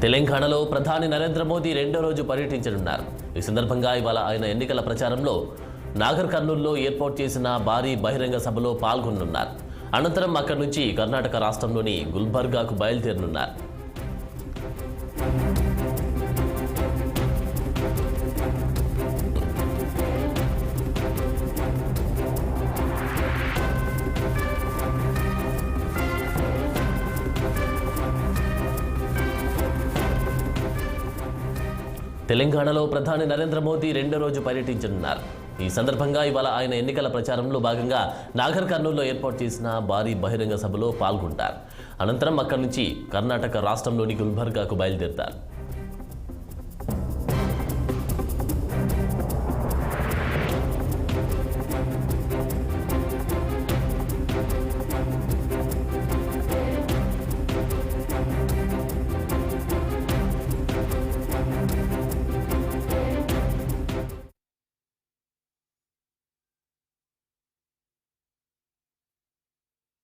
తెలంగాణలో ప్రధాని నరేంద్ర మోదీ రెండో రోజు పర్యటించనున్నారు. ఈ సందర్భంగా ఇవాళ ఆయన ఎన్నికల ప్రచారంలో నాగర్ కర్నూల్లో ఏర్పాటు చేసిన భారీ బహిరంగ సభలో పాల్గొనున్నారు. అనంతరం అక్కడి నుంచి కర్ణాటక రాష్ట్రంలోని గుల్బర్గాకు బయలుదేరనున్నారు. తెలంగాణలో ప్రధాని నరేంద్ర మోదీ రెండో రోజు పర్యటించనున్నారు. ఈ సందర్భంగా ఇవాళ ఆయన ఎన్నికల ప్రచారంలో భాగంగా నాగర్ కర్నూల్లో ఏర్పాటు చేసిన భారీ బహిరంగ సభలో పాల్గొంటారు. అనంతరం అక్కడి నుంచి కర్ణాటక రాష్ట్రంలోని గుల్బర్గాకు బయలుదేరుతారు.